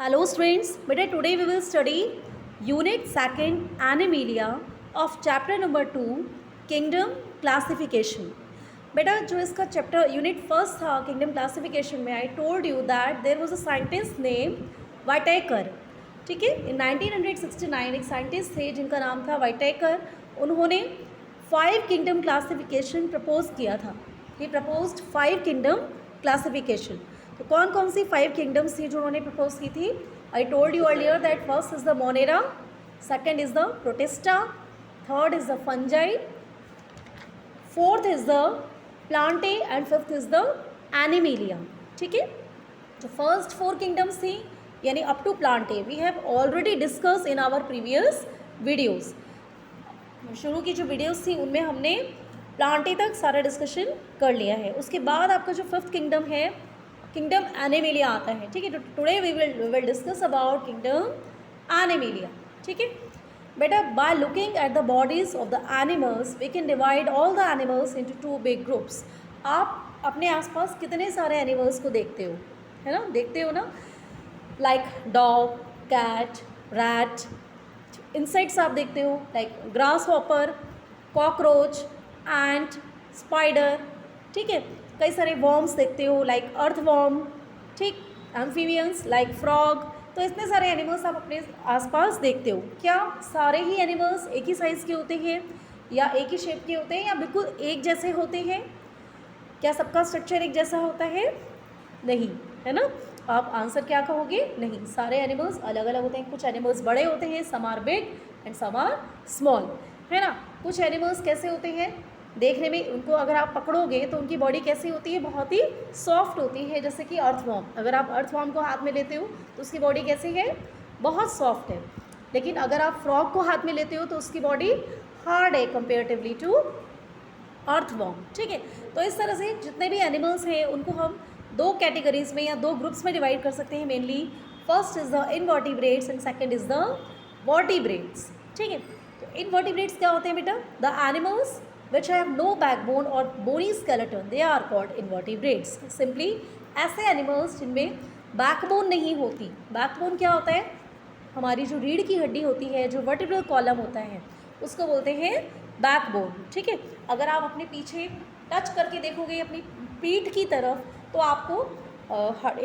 Hello students, beta today we will study unit 2nd Animalia of chapter number 2 Kingdom Classification. बेटा जो इसका chapter unit first था kingdom classification में I told you that there was a scientist name Whittaker. ठीक है, इन 1969 एक scientist थे जिनका नाम था वाइटेकर. उन्होंने 5 किंगडम क्लासिफिकेशन प्रपोज किया था. ही प्रपोज्ड 5 किंगडम क्लासिफिकेशन. तो कौन कौन सी 5 किंगडम्स थी जो उन्होंने प्रपोज की थी? I told you earlier that first is the Monera, second is the Protista, third is the Fungi, fourth is the Plantae and fifth is the Animalia. ठीक है, जो फर्स्ट 4 किंगडम्स थी यानी up to Plantae we have already discuss in our previous videos. शुरू की जो videos थी उनमें हमने प्लांटे तक सारा डिस्कशन कर लिया है. उसके बाद आपका जो 5th किंगडम है किंगडम एनिमेलिया आता है. ठीक है, तो today we will discuss about kingdom Animalia. ठीक है बेटा, by looking at the bodies of the animals we can divide all the animals into 2 big groups. आप अपने आसपास कितने सारे एनिमल्स को देखते हो, है ना, देखते हो ना, like dog, cat, rat. Insects आप देखते हो like grasshopper, cockroach, ant, spider. ठीक है, कई सारे वॉर्म्स देखते हो लाइक अर्थ वॉर्म. ठीक, एम्फीबियंस लाइक फ्रॉग. तो इतने सारे एनिमल्स आप अपने आसपास देखते हो. क्या सारे ही एनिमल्स एक ही साइज़ के होते हैं या एक ही शेप के होते हैं या बिल्कुल एक जैसे होते हैं? क्या सबका स्ट्रक्चर एक जैसा होता है? नहीं, है ना. आप आंसर क्या कहोगे? नहीं, सारे एनिमल्स अलग अलग होते हैं. कुछ एनिमल्स बड़े होते हैं, some are big and some are small, है ना. कुछ एनिमल्स कैसे होते हैं देखने में, उनको अगर आप पकड़ोगे तो उनकी बॉडी कैसी होती है? बहुत ही सॉफ्ट होती है. जैसे कि अर्थवॉर्म, अगर आप अर्थवॉर्म को हाथ में लेते हो तो उसकी बॉडी कैसी है? बहुत सॉफ्ट है. लेकिन अगर आप फ्रॉग को हाथ में लेते हो तो उसकी बॉडी हार्ड है कंपेरेटिवली टू अर्थवॉर्म. ठीक है, तो इस तरह से जितने भी एनिमल्स हैं उनको हम 2 कैटेगरीज में या 2 ग्रुप्स में डिवाइड कर सकते हैं mainly. First is the invertebrates and second is the vertebrates. ठीक है, तो इनवर्टिब्रेट्स क्या होते हैं बेटा? The animals which have no backbone or bony skeleton, they are called invertebrates. Simply ऐसे एनिमल्स जिनमें बैकबोन नहीं होती. बैकबोन क्या होता है? हमारी जो रीढ़ की हड्डी होती है, जो वर्टिब्रल कॉलम होता है, उसको बोलते हैं बैकबोन. ठीक है, अगर आप अपने पीछे टच करके देखोगे अपनी पीठ की तरफ तो आपको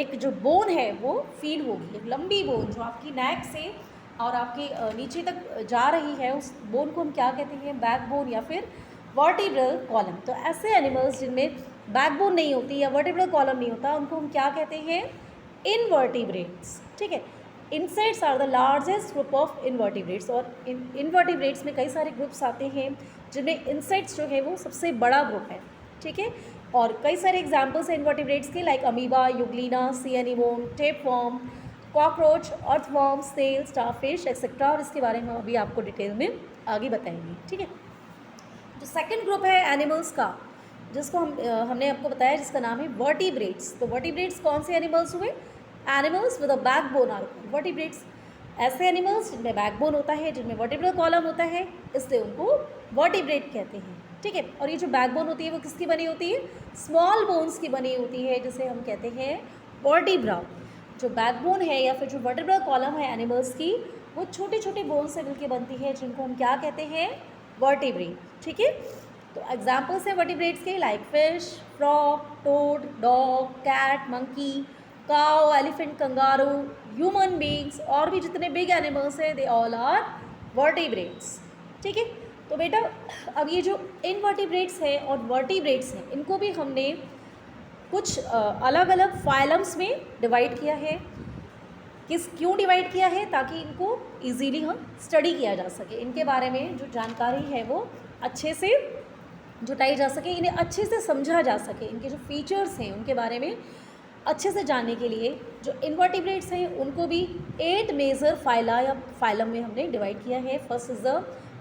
एक जो बोन है वो फील होगी, एक लंबी बोन जो आपकी नेक से और आपके नीचे तक जा रही है. उस बोन को हम क्या कहते हैं? बैकबोन या फिर वर्टिब्रल कॉलम. तो ऐसे एनिमल्स जिनमें बैकबोन नहीं होती या वर्टिब्रल कॉलम नहीं होता उनको हम क्या कहते हैं? इनवर्टिब्रेट्स. ठीक है, insects are the largest group of invertebrates. और इनवर्टिब्रेट्स में कई सारे ग्रुप्स आते हैं जिनमें इंसेक्ट्स जो है वो सबसे बड़ा ग्रुप है. ठीक है, और कई सारे एग्जाम्पल्स हैं इनवर्टिब्रेट्स के like amoeba, euglena, sea anemone, tapeworm, cockroach, earthworm, snail, starfish etcetera. और इसके बारे में अभी आपको डिटेल में आगे बताएंगे. ठीक है, जो सेकंड ग्रुप है एनिमल्स का जिसको हमने आपको बताया जिसका नाम है वर्टिब्रेट्स. तो वर्टिब्रेट्स कौन से एनिमल्स हुए? Animals with a backbone are vertebrates. ऐसे एनिमल्स जिनमें बैकबोन होता है, जिनमें वर्टिब्रल कॉलम होता है, इसलिए उनको वर्टिब्रेट कहते हैं. ठीक है, और ये जो बैकबोन होती है वो किसकी बनी होती है? स्मॉल बोन्स की बनी होती है जिसे हम कहते हैं वर्टिब्रा. जो बैकबोन है या फिर जो वर्टिब्रल कॉलम है एनिमल्स की वो छोटे छोटे बोन्स से मिलकर बनती है जिनको हम क्या कहते हैं? वर्टिब्रेट. ठीक है, तो एग्जाम्पल्स हैं वर्टिब्रेट्स के like fish, frog, toad, dog, cat, monkey, cow, elephant, kangaroo, human beings और भी जितने बिग एनिमल्स हैं दे ऑल आर वर्टिब्रेट्स. ठीक है, तो बेटा अब ये जो इनवर्टिब्रेट्स हैं और वर्टिब्रेट्स हैं इनको भी हमने कुछ अलग अलग फाइलम्स में डिवाइड किया है. क्यों डिवाइड किया है? ताकि इनको इजीली हम स्टडी किया जा सके, इनके बारे में जो जानकारी है वो अच्छे से जुटाई जा सके, इन्हें अच्छे से समझा जा सके, इनके जो फीचर्स हैं उनके बारे में अच्छे से जानने के लिए जो इनवर्टिब्रेट्स हैं उनको भी 8 मेजर फाइला या फाइलम में हमने डिवाइड किया है. First is the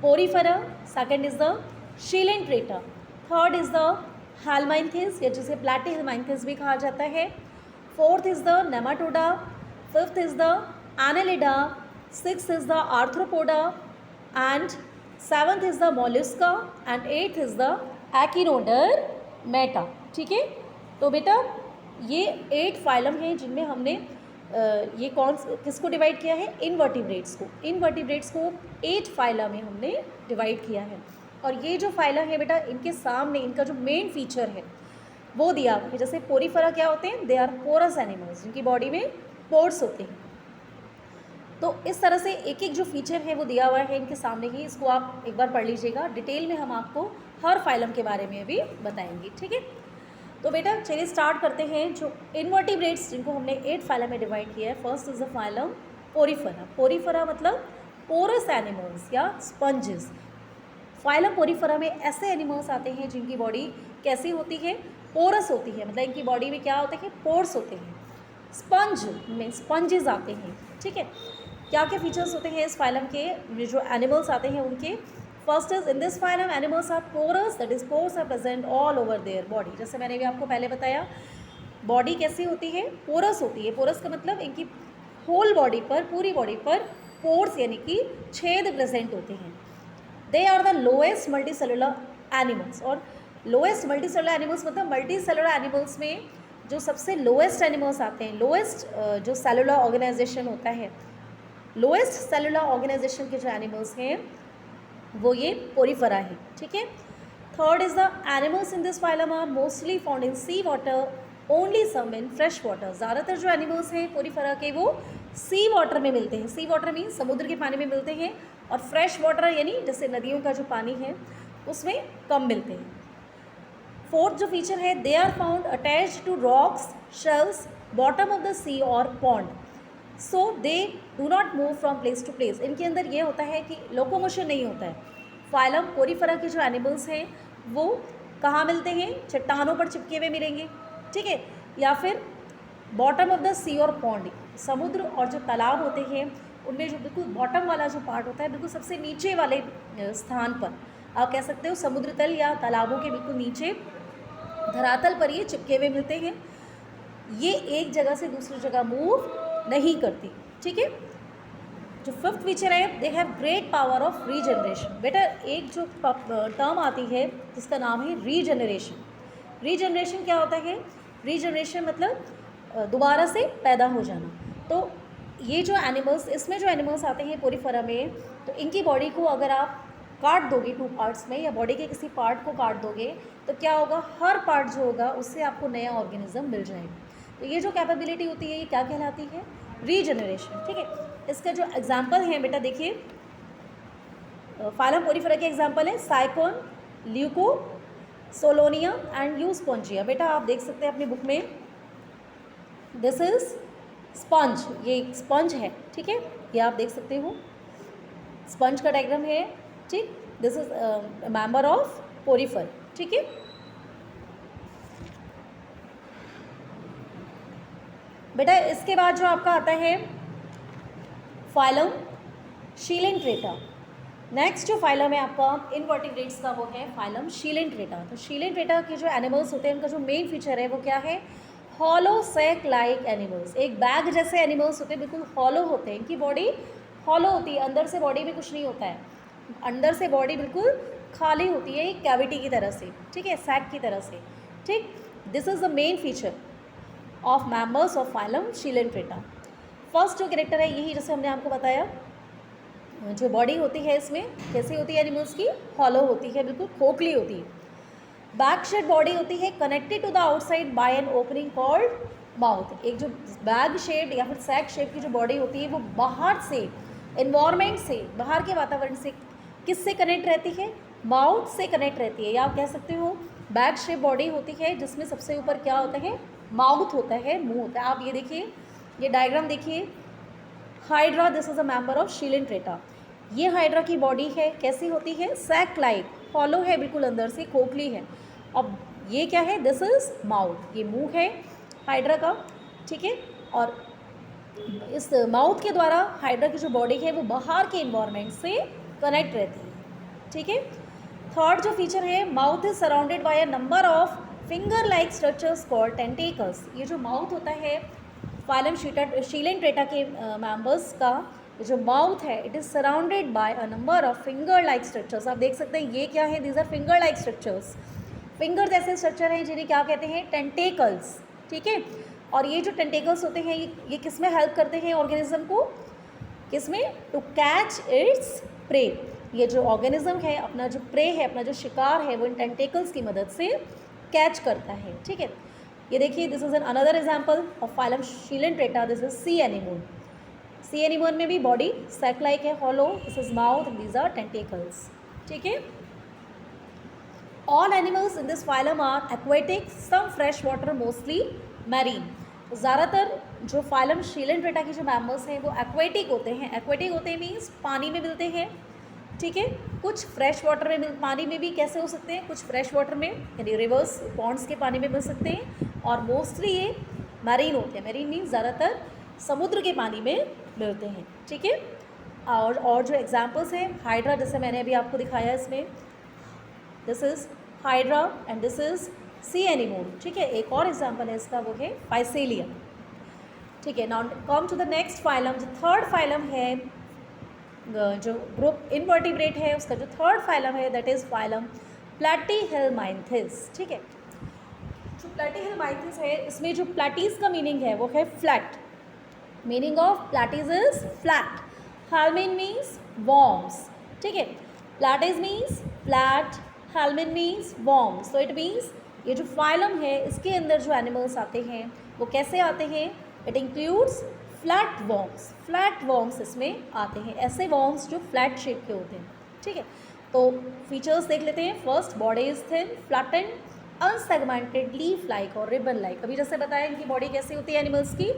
Porifera, second is the Coelenterata, third is the Helminthes या जिसे प्लैटीहेलमिन्थेस भी कहा जाता है, fourth is the Nematoda, fifth is the annelida, sixth is the arthropoda and seventh is the mollusca and eighth is the echinodermata. ठीक है, तो बेटा ये 8 फाइलम हैं जिनमें हमने ये किसको डिवाइड किया है? इनवर्टिब्रेट्स को। इनवर्टिब्रेट्स को 8 फाइला में हमने डिवाइड किया है। और ये जो फाइला है बेटा, इनके सामने इनका जो मेन फीचर है वो दिया हुआ है। जैसे पोरीफेरा क्या होते हैं? दे आर पोरस एनिमल्स, जिनकी बॉडी में पोर्स होते हैं। तो इस तरह से एक एक जो फीचर है वो दिया हुआ है इनके सामने ही। इसको आप एक बार पढ़ लीजिएगा, डिटेल में हम आपको हर फाइलम के बारे में भी बताएंगे, ठीक है। तो बेटा चलिए स्टार्ट करते हैं। जो इनवर्टिब्रेट्स जिनको हमने 8 फाइलम में डिवाइड किया है, first is the phylum Porifera. Porifera मतलब पोरस एनिमल्स या स्पंजेस। फाइलम पोरीफेरा में ऐसे एनिमल्स आते हैं जिनकी बॉडी कैसी होती है? पोरस होती है, मतलब इनकी बॉडी में क्या होते हैं? पोर्स होते हैं। स्पंज में स्पंजेस आते हैं, ठीक है। क्या क्या फीचर्स होते हैं इस फाइलम के? जो एनिमल्स आते हैं उनके, first is in this phylum animals are porous, that is pores are present all over their body. जैसे मैंने भी आपको पहले बताया, बॉडी कैसी होती है? पोरस होती है। पोरस का मतलब इनकी होल बॉडी पर, पूरी बॉडी पर पोर्स यानी कि छेद प्रेजेंट होते हैं। They are the lowest multi cellular animals. और लोएस्ट मल्टी सेलुलर एनिमल्स मतलब मल्टी सेलुलर एनिमल्स में जो सबसे लोएस्ट एनिमल्स आते हैं, लोएस्ट जो सेलुलर ऑर्गेनाइजेशन होता है, लोएस्ट सेलुलर ऑर्गेनाइजेशन के जो एनिमल्स हैं वो ये पोरीफेरा है, ठीक है। Third is the animals in this phylum are mostly found in sea water, only some in fresh water. ज़्यादातर जो एनिमल्स हैं पोरीफेरा के वो सी वाटर में मिलते हैं। सी वाटर मीन्स समुद्र के पानी में मिलते हैं, और फ्रेश वाटर यानी जैसे नदियों का जो पानी है उसमें कम मिलते हैं। फोर्थ जो फीचर है, they are found attached to rocks, shells, bottom of the sea और pond, so they do not move from place to place. इनके अंदर ये होता है कि लोकोमोशन नहीं होता है। फाइलम पोरीफेरा के जो एनिमल्स हैं वो कहाँ मिलते हैं? चट्टानों पर चिपके हुए मिलेंगे, ठीक है, या फिर बॉटम ऑफ द सी और पॉन्ड, समुद्र और जो तालाब होते हैं उनमें जो बिल्कुल बॉटम वाला जो पार्ट होता है, बिल्कुल सबसे नीचे वाले स्थान पर, आप कह सकते हो समुद्र तल या तालाबों के बिल्कुल नीचे धरातल पर ये चिपके हुए मिलते हैं। ये एक जगह से दूसरी जगह मूव नहीं करती, ठीक है। जो फिफ्थ फीचर है, they have great power of regeneration. बेटा एक जो टर्म आती है जिसका नाम है रीजनरेशन। रीजनरेशन क्या होता है? रीजनरेशन मतलब दोबारा से पैदा हो जाना। तो ये जो एनिमल्स, इसमें जो एनिमल्स आते हैं पोरीफेरा में, तो इनकी बॉडी को अगर आप काट दोगे 2 पार्ट्स में, या बॉडी के किसी पार्ट को काट दोगे, तो क्या होगा? हर पार्ट जो होगा उससे आपको नया ऑर्गेनिज्म मिल जाएगा। तो ये जो कैपेबिलिटी होती है ये क्या कहलाती है? रीजनरेशन, ठीक है। इसका जो एग्जाम्पल है बेटा देखिए, फाइलम पोरीफेरा के एग्जाम्पल है साइकोन, ल्यूको, सोलोनिया एंड यूस्पोंजिया। बेटा आप देख सकते हैं अपनी बुक में, दिस इज स्पंज, ये एक स्पंज है, ठीक है, ये आप देख सकते हो, स्पंज का डायग्राम है, ठीक। This is member of Porifera, ठीक है। बेटा इसके बाद जो आपका आता है फाइलम शीलेंट्रेटा। नेक्स्ट जो फाइलम है आपका इनवर्टिब्रेट्स का वो है फाइलम शीलेंट्रेटा। तो शीलेंट्रेटा के जो एनिमल्स होते हैं उनका जो मेन फीचर है वो क्या है? Hollow sac like animals. एक बैग जैसे एनिमल्स होते हैं, बिल्कुल हॉलो होते हैं, इनकी बॉडी हॉलो होती है, अंदर से बॉडी में कुछ नहीं होता है, अंदर से बॉडी बिल्कुल खाली होती है, एक कैविटी की तरह से, ठीक है, सैक की तरह से, ठीक। This is the main feature of members of phylum Coelenterata. First जो कैरेक्टर है यही, जैसे हमने आपको बताया, जो बॉडी होती है इसमें कैसी होती है एनिमल्स की? हॉलो होती है, बिल्कुल खोखली होती है। बैक शेड बॉडी होती है, connected to the outside by an opening called mouth. एक जो बैग शेड या फिर सैक शेप की जो बॉडी होती है वो बाहर से, एनवायरमेंट से, बाहर के वातावरण से किससे कनेक्ट रहती है? माउथ से कनेक्ट रहती है, या आप कह सकते हो बैग शेप बॉडी होती है जिसमें सबसे ऊपर क्या होता है? माउथ होता है, मुंह होता है। आप ये देखिए, ये डायग्राम देखिए, hydra, this is a member of Coelenterata. ये हाइड्रा की बॉडी है, कैसी होती है? सैक लाइक, हॉलो है, बिल्कुल अंदर से खोखली है। अब ये क्या है? दिस इज माउथ, ये मुंह है हाइड्रा का, ठीक है। और इस माउथ के द्वारा हाइड्रा की जो बॉडी है वो बाहर के इन्वायरमेंट से कनेक्ट रहती है, ठीक है। थर्ड जो फीचर है, mouth is surrounded by a number of finger like structures called tentacles. ये जो माउथ होता है फाइलम शीलेंट्रेटा के मेंबर्स का, ये जो माउथ है, it is surrounded by a number of finger like structures. आप देख सकते हैं ये क्या है? These are finger like structures. Finger जैसे स्ट्रक्चर हैं जिन्हें क्या कहते हैं? टेंटेकल्स, ठीक है। और ये जो टेंटेकल्स होते हैं ये किस में हेल्प करते हैं ऑर्गेनिज्म को, किस में, टू कैच इट्स प्रे। ये जो ऑर्गेनिज्म है अपना जो प्रे है, अपना जो शिकार है, वो इन टेंटेकल्स की मदद से कैच करता है। ठीक है, ये देखिए this is an another example of phylum Coelenterata. This is sea anemone. Sea anemone में भी बॉडी सैक लाइक है, hollow, this is mouth and these are tentacles. ठीक है, all animals in this phylum are aquatic, some fresh water, mostly marine. ज़्यादातर जो phylum शिलेंट्रेटा की जो mammals हैं वो एक्वेटिक होते हैं। एक्वेटिक होते हैं मीन्स पानी में मिलते हैं। ठीक है, कुछ फ्रेश वाटर में, पानी में भी कैसे हो सकते हैं, कुछ फ्रेश वाटर में यानी रिवर्स पॉन्ड्स के पानी में मिल सकते हैं, और मोस्टली ये मैरीन होते हैं। मैरीन मीन्स ज़्यादातर समुद्र के पानी में मिलते हैं। ठीक है, और जो एग्जांपल्स हैं, हाइड्रा जैसे मैंने अभी आपको दिखाया, इसमें this is hydra and this is C anemone. ठीक है, एक और एग्जांपल है इसका, वो है फाइसेलिया। ठीक है, now come to the next phylum. जो थर्ड फाइलम है, जो ग्रुप इनवर्टिब्रेट है, उसका जो थर्ड फाइलम है दैट इज़ फाइलम प्लैटीहेलमाइंथिस। ठीक है, जो प्लैटीहेलमाइंथिस है, इसमें जो प्लैटीज का मीनिंग है वो है flat. Meaning of platys is flat. Helmin means worms. ठीक है, platys means flat, helmin means worms. तो इट मीन्स ये जो फाइलम है इसके अंदर जो एनिमल्स आते हैं वो कैसे आते हैं, it includes flat worms. Flat worms इसमें आते हैं, ऐसे वॉर्म्स जो फ्लैट शेप के होते हैं। ठीक है, तो फीचर्स देख लेते हैं। First, body is thin, flattened, unsegmented, leaf like और रिबन लाइक। अभी जैसे बताया इनकी बॉडी कैसी होती है एनिमल्स की,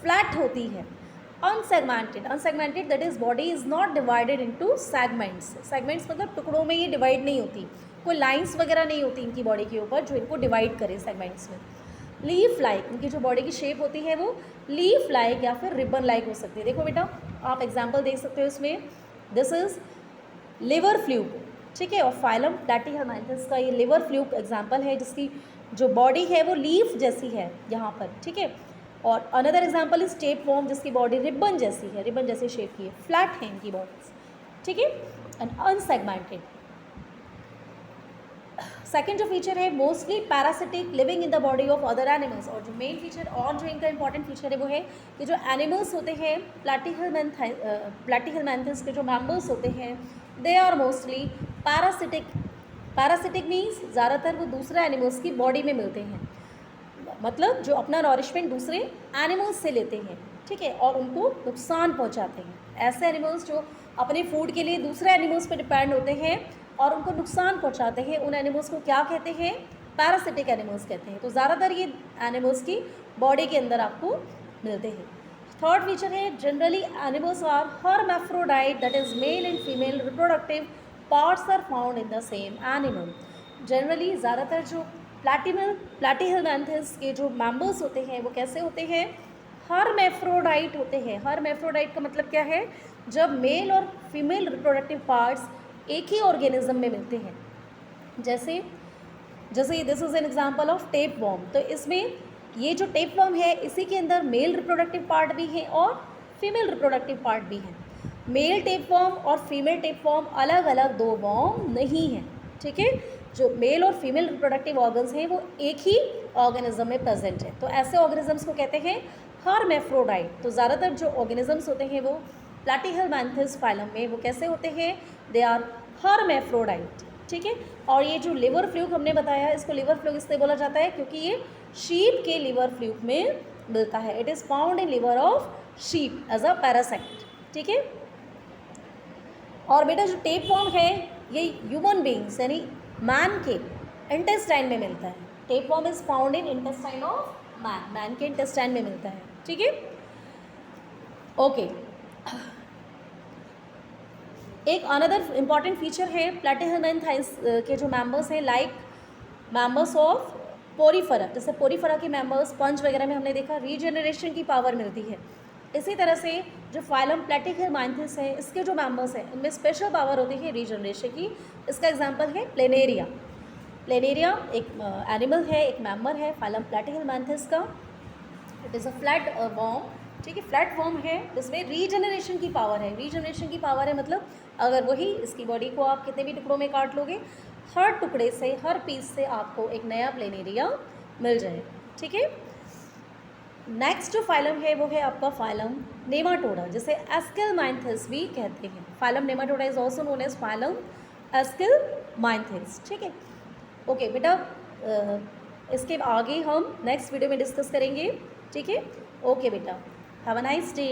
फ्लैट होती है। Unsegmented, unsegmented that is body is not divided into segments. Segments मतलब टुकड़ों में ये डिवाइड नहीं होती, कोई लाइंस वगैरह नहीं होती इनकी बॉडी के ऊपर जो इनको डिवाइड करे सेगमेंट्स में। लीफ लाइक, इनकी जो बॉडी की शेप होती है वो लीफ लाइक या फिर रिबन लाइक हो सकती है। देखो बेटा, आप एग्जांपल देख सकते हो इसमें, दिस इज लिवर फ्लूक। ठीक है, और फाइलम प्लैटीहेलमाइंथिस का ये लिवर फ्लूक एग्जांपल है, जिसकी जो बॉडी है वो लीफ जैसी है यहाँ पर। ठीक है, और another example is tape warm, जिसकी बॉडी रिबन जैसी है, रिबन जैसे शेप की है, फ्लैट है इनकी बॉडीज। ठीक है, एंड अनसेगमेंटेड। सेकेंड जो फीचर है, mostly parasitic, living in the body of other animals. और जो मेन फीचर और जो इनका इंपॉर्टेंट फीचर है वो है कि जो एनिमल्स होते हैं प्लैटीहेलमाइंथिस के जो मेंबर्स होते हैं, they are mostly parasitic. Parasitic means ज़्यादातर वो दूसरे एनिमल्स की बॉडी में मिलते हैं, मतलब जो अपना नॉरिशमेंट दूसरे एनिमल्स से लेते हैं। ठीक है, और उनको नुकसान पहुँचाते हैं। ऐसे एनिमल्स जो अपने फूड के लिए दूसरे एनिमल्स पर डिपेंड होते हैं और उनको नुकसान पहुंचाते हैं, उन एनिमल्स को क्या कहते हैं, पैरासिटिक एनिमल्स कहते हैं। तो ज़्यादातर ये एनिमल्स की बॉडी के अंदर आपको मिलते हैं। थर्ड फीचर है, generally animals are hermaphrodite, that is male and female reproductive parts are found in the same animal. Generally ज़्यादातर जो प्लैटीहेलमाइंथिस के जो मेंबर्स होते हैं वो कैसे होते हैं, हर्मैफ्रोडाइट होते हैं। हर्मैफ्रोडाइट का मतलब क्या है, जब मेल और फीमेल रिप्रोडक्टिव पार्ट्स एक ही ऑर्गेनिज्म में मिलते हैं। जैसे this is an example of tape warm. तो इसमें ये जो टेप वॉर्म है इसी के अंदर मेल रिप्रोडक्टिव पार्ट भी है और फीमेल रिप्रोडक्टिव पार्ट भी है। मेल टेप वॉर्म और फीमेल टेप वॉर्म अलग अलग दो वॉर्म नहीं हैं। ठीक है, जो मेल और फीमेल रिप्रोडक्टिव ऑर्गन्स हैं वो एक ही ऑर्गेनिज्म में प्रेजेंट है। तो ऐसे ऑर्गेनिजम्स को कहते हैं हर्मैफ्रोडाइट। तो ज़्यादातर जो ऑर्गेनिजम्स होते हैं वो प्लैटीहेलमाइंथिस फाइलम में वो कैसे होते हैं, दे आर हर्मैफ्रोडाइट। ठीक है, और ये जो लिवर फ्लूक हमने बताया, इसको लिवर फ्लूक इसलिए बोला जाता है क्योंकि ये शीप के लिवर फ्लूक में मिलता है। It is found in liver of sheep as a parasite. ठीक है, और बेटा जो टेप वॉर्म है ये ह्यूमन बींग्स यानी मैन के इंटेस्टाइन में मिलता है। Tapeworm is found in intestine of man, man के इंटेस्टाइन में मिलता है। ठीक है, ओके। एक अनदर इम्पॉर्टेंट फीचर है प्लैटीहेलमाइंथिस के जो मेंबर्स हैं, लाइक मेंबर्स ऑफ पोरीफेरा। जैसे पोरीफेरा के मेंबर्स स्पंज वगैरह में हमने देखा रीजनरेशन की पावर मिलती है। इसी तरह से जो फाइलम प्लैटीहेलमाइंथिस है इसके जो मेंबर्स हैं उनमें स्पेशल पावर होती है रीजनरेशन की। इसका एग्जांपल है प्लेनेरिया। प्लेनेरिया एक एनिमल है, एक मेंबर है फाइलम प्लैटीहेलमाइंथिस का। It is a flat warm. ठीक है, फ्लैट वॉर्म है जिसमें रीजनरेशन की पावर है। रीजनरेशन की पावर है मतलब अगर वही इसकी बॉडी को आप कितने भी टुकड़ों में काट लोगे, हर टुकड़े से, हर पीस से आपको एक नया प्लेनेरिया मिल जाए। ठीक है, नेक्स्ट जो फाइलम है वो है आपका फाइलम नेमाटोडा, जिसे एस्केलमाइंथस भी कहते हैं। Phylum Nematoda is also known as phylum Aschelminthes. ठीक है, ओके बेटा, इसके आगे हम नेक्स्ट वीडियो में डिस्कस करेंगे। ठीक है, ओके बेटा, हैव अ नाइस डे।